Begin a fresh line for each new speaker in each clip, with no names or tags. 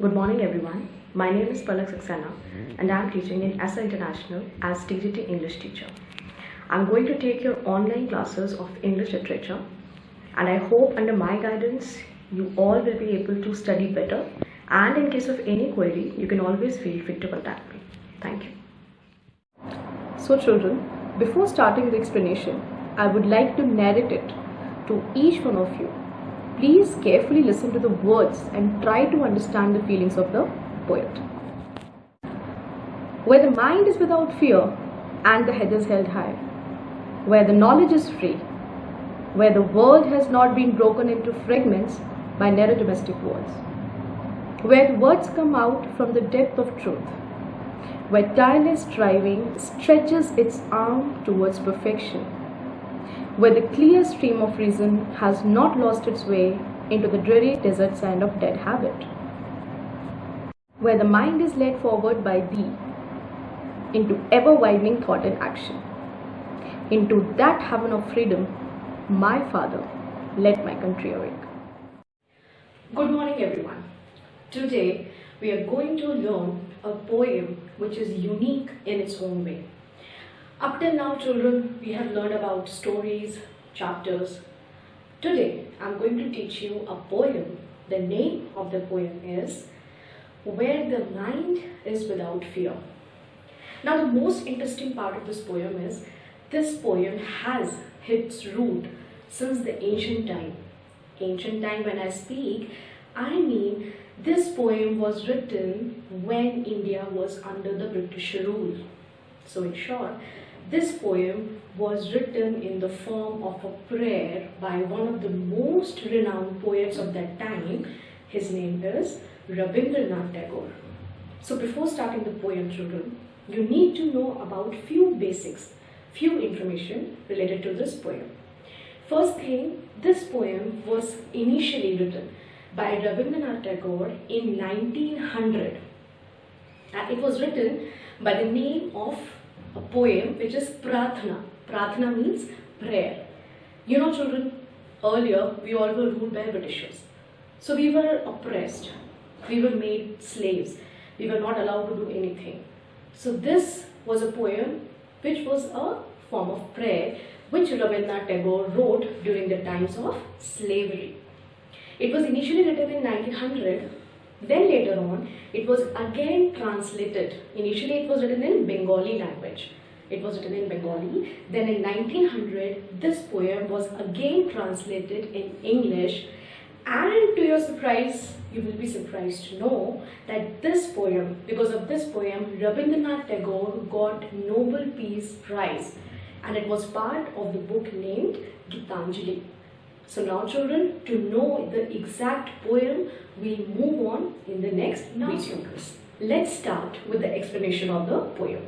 Good morning everyone. My name is Palak Saxena and I am teaching in Aster International as TGT English teacher. I am going to take your online classes of English literature and I hope under my guidance you all will be able to study better, and in case of any query you can always feel free to contact me. Thank you.
So children, before starting the explanation, I would like to narrate it to each one of you. Please carefully listen to the words and try to understand the feelings of the poet. Where the mind is without fear and the head is held high, where the knowledge is free, where the world has not been broken into fragments by narrow domestic walls, where the words come out from the depth of truth, where tireless striving stretches its arm towards perfection, where the clear stream of reason has not lost its way into the dreary desert sand of dead habit, where the mind is led forward by thee into ever-widening thought and action, into that heaven of freedom, my Father, let my country awake.
Good morning everyone. Today we are going to learn a poem which is unique in its own way. Up till now, children, we have learned about stories, chapters. Today, I'm going to teach you a poem. The name of the poem is Where the Mind is Without Fear. Now, the most interesting part of this poem is this poem has its root since the ancient time. Ancient time, when I speak, I mean this poem was written when India was under the British rule. So in short, this poem was written in the form of a prayer by one of the most renowned poets of that time. His name is Rabindranath Tagore. So before starting the poem, children, you need to know about few basics, few information related to this poem. First thing, this poem was initially written by Rabindranath Tagore in 1900. It was written by the name of a poem which is Prarthana. Prarthana means prayer. You know children, earlier we all were ruled by Britishers. So we were oppressed. We were made slaves. We were not allowed to do anything. So this was a poem which was a form of prayer which Rabindranath Tagore wrote during the times of slavery. It was initially written in 1900. Then later on, it was again translated. Initially, it was written in Bengali language. It was written in Bengali. Then in 1900, this poem was again translated in English. And to your surprise, you will be surprised to know that this poem, because of this poem, Rabindranath Tagore got Nobel Peace Prize. And it was part of the book named Gitanjali. So now children, to know the exact poem, we'll move on in the next video. Let's start with the explanation of the poem.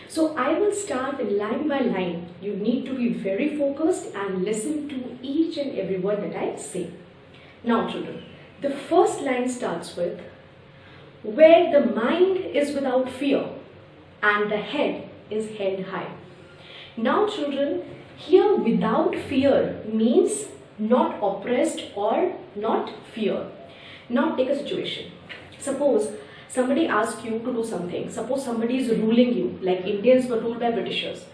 So I will start line by line. You need to be very focused and listen to each and every word that I say. Now children, the first line starts with, where the mind is without fear and the head is held high. Now children, here without fear means not oppressed or not fear. Now take a situation. Suppose somebody asks you to do something. Suppose somebody is ruling you, like Indians were ruled by Britishers.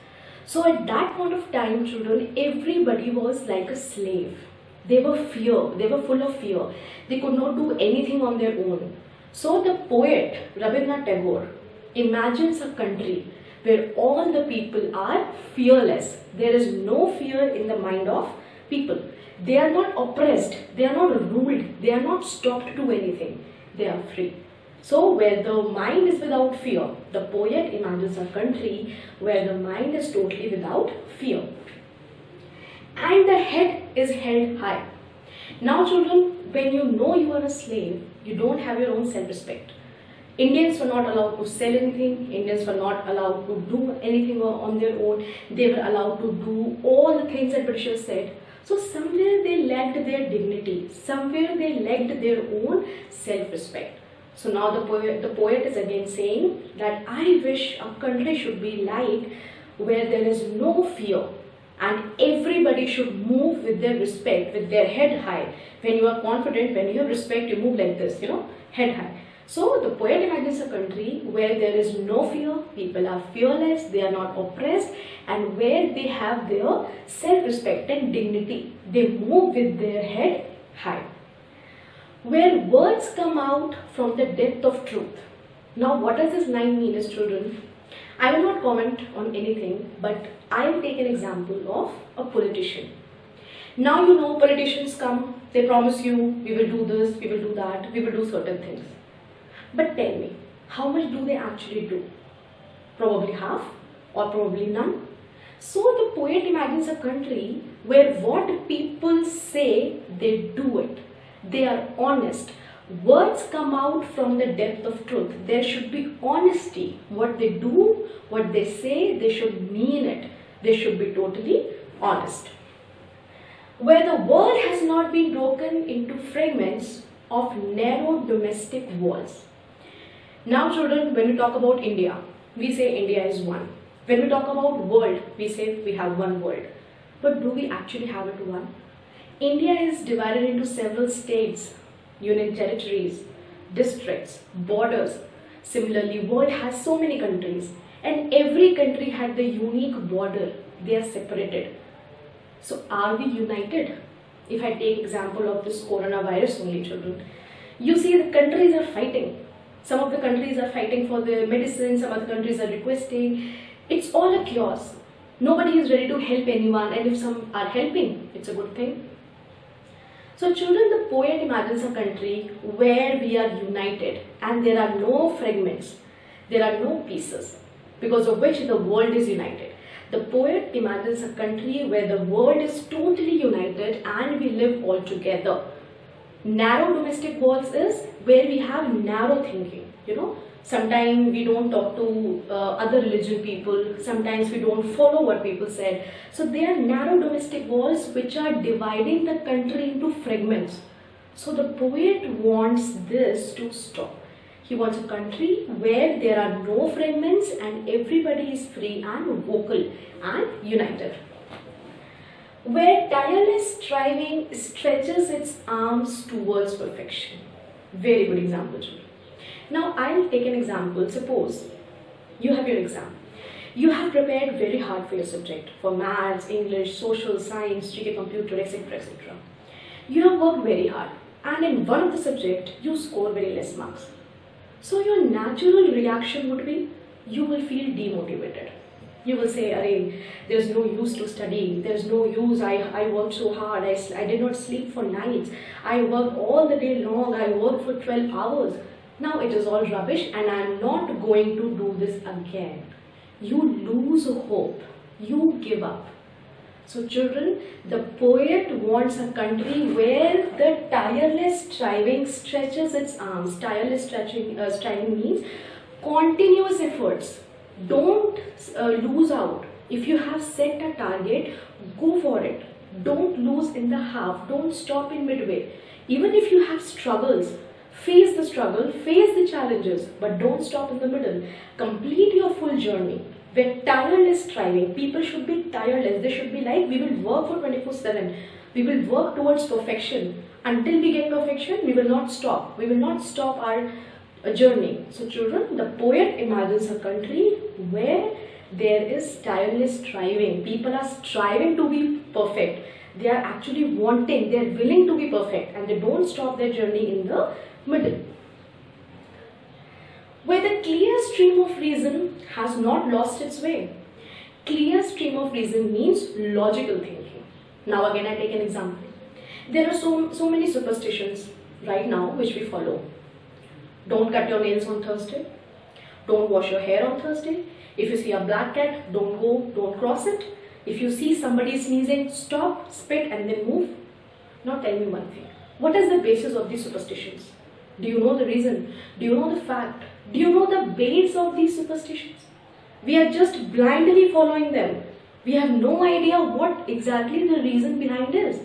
So at that point of time, children, everybody was like a slave. They were full of fear. They could not do anything on their own. So the poet Rabindranath Tagore imagines a country where all the people are fearless. There is no fear in the mind of people. They are not oppressed, they are not ruled, they are not stopped to do anything. They are free. So where the mind is without fear, the poet imagines a country where the mind is totally without fear. And the head is held high. Now children, when you know you are a slave, you don't have your own self-respect. Indians were not allowed to sell anything. Indians were not allowed to do anything on their own. They were allowed to do all the things that Britishers said. So somewhere they lacked their dignity, somewhere they lacked their own self-respect. So now the poet is again saying that I wish a country should be like where there is no fear and everybody should move with their respect, with their head high. When you are confident, when you have respect, you move like this, head high. So the poet imagines a country where there is no fear, people are fearless, they are not oppressed, and where they have their self-respect and dignity. They move with their head high. Where words come out from the depth of truth. Now what does this line mean as children? I will not comment on anything, but I will take an example of a politician. Now you know politicians come, they promise you, we will do this, we will do that, we will do certain things. But tell me, how much do they actually do? Probably half or probably none. So the poet imagines a country where what people say, they do it. They are honest. Words come out from the depth of truth. There should be honesty. What they do, what they say, they should mean it. They should be totally honest. Where the world has not been broken into fragments of narrow domestic walls. Now children, when we talk about India, we say India is one. When we talk about world, we say we have one world. But do we actually have it one? India is divided into several states, union territories, districts, borders. Similarly, world has so many countries, and every country had the unique border. They are separated. So are we united? If I take example of this coronavirus only, children, you see the countries are fighting. Some of the countries are fighting for their medicine, some other countries are requesting. It's all a chaos. Nobody is ready to help anyone, and if some are helping, it's a good thing. So children, the poet imagines a country where we are united and there are no fragments, there are no pieces, because of which the world is united. The poet imagines a country where the world is totally united and we live all together. Narrow domestic walls is where we have narrow thinking, Sometimes we don't talk to other religion people, sometimes we don't follow what people said. So there are narrow domestic walls which are dividing the country into fragments. So the poet wants this to stop. He wants a country where there are no fragments and everybody is free and vocal and united. Where tireless striving stretches its arms towards perfection. Very good example, children. Now I will take an example. Suppose you have your exam. You have prepared very hard for your subject, for maths, English, social, science, GK, computer, etc., etc. You have worked very hard, and in one of the subject you score very less marks. So your natural reaction would be, you will feel demotivated. You will say, "Arey, there's no use to studying, there's no use, I worked so hard, I did not sleep for nights, I worked all the day long, I worked for 12 hours. Now it is all rubbish and I am not going to do this again." You lose hope, you give up. So children, the poet wants a country where the tireless striving stretches its arms. Tireless striving means continuous efforts. Don't lose out. If you have set a target, go for it. Don't lose in the half. Don't stop in midway. Even if you have struggles, face the struggle, face the challenges, but don't stop in the middle. Complete your full journey. Where tireless striving, people should be tireless. They should be like, we will work for 24/7. We will work towards perfection. Until we get perfection, we will not stop. We will not stop our journey. So children, the poet imagines a country where there is tireless striving. People are striving to be perfect. They are actually wanting, they are willing to be perfect, and they don't stop their journey in the middle. Where the clear stream of reason has not lost its way. Clear stream of reason means logical thinking. Now again I take an example. There are so many superstitions right now which we follow. Don't cut your nails on Thursday. Don't wash your hair on Thursday. If you see a black cat, don't cross it. If you see somebody sneezing, stop, spit and then move. Now tell me one thing. What is the basis of these superstitions? Do you know the reason? Do you know the fact? Do you know the base of these superstitions? We are just blindly following them. We have no idea what exactly the reason behind is.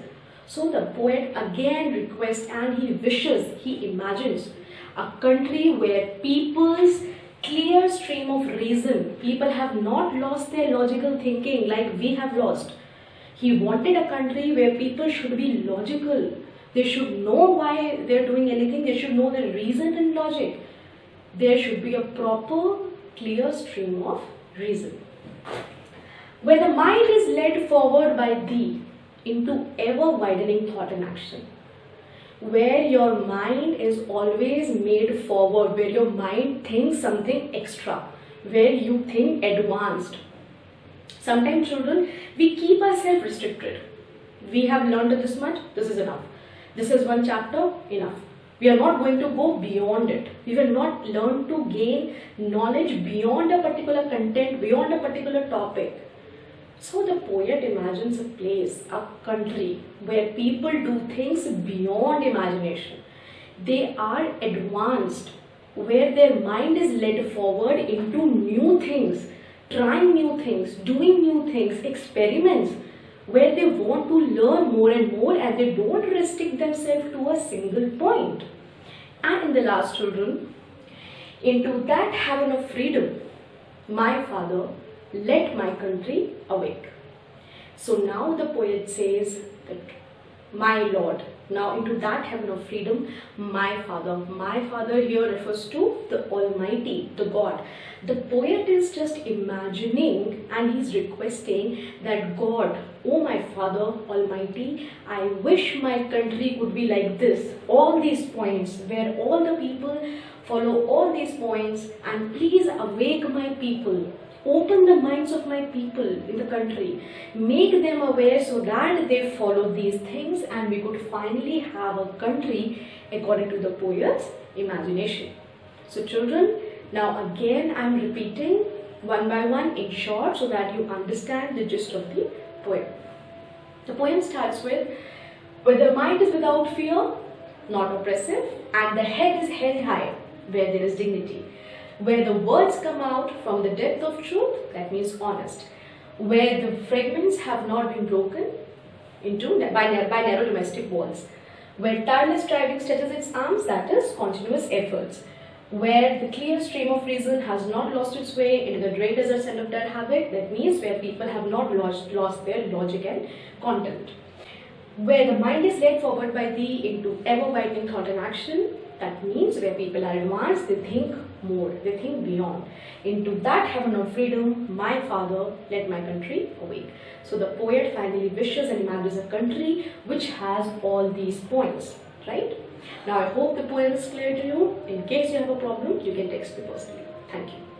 So the poet again requests and he wishes, he imagines a country where people's clear stream of reason, people have not lost their logical thinking like we have lost. He wanted a country where people should be logical. They should know why they're doing anything. They should know the reason and logic. there should be a proper, clear stream of reason. Where the mind is led forward by thee into ever-widening thought and action. Where your mind is always made forward, where your mind thinks something extra, where you think advanced. Sometimes children, we keep ourselves restricted. We have learned this much, this is enough. This is one chapter, enough. We are not going to go beyond it. We will not learn to gain knowledge beyond a particular content, beyond a particular topic. So the poet imagines a place, a country where people do things beyond imagination. They are advanced, where their mind is led forward into new things, trying new things, doing new things, experiments, where they want to learn more and more and they don't restrict themselves to a single point. And in the last, children, into that heaven of freedom, my father, let my country awake. So now the poet says that my Lord, now into that heaven of freedom, my father here refers to the Almighty, the God. The poet is just imagining and he's requesting that God, oh my Father Almighty, I wish my country could be like this, all these points, where all the people follow all these points, and please awake my people. Open the minds of my people in the country. Make them aware so that they follow these things and we could finally have a country according to the poet's imagination. So children, now again I am repeating one by one in short so that you understand the gist of the poem. The poem starts with, where the mind is without fear, not oppressive, and the head is held high, where there is dignity. Where the words come out from the depth of truth, that means honest. Where the fragments have not been broken into by narrow domestic walls. Where tireless striving stretches its arms, that is continuous efforts. Where the clear stream of reason has not lost its way into the grey deserts and of dead habit, that means where people have not lost their logic and content. Where the mind is led forward by thee into ever-widening thought and action, that means where people are advanced, they think more, they think beyond. Into that heaven of freedom, my father, let my country awake. So the poet finally wishes and imagines a country which has all these points, right? Now I hope the poem is clear to you. In case you have a problem, you can text me personally. Thank you.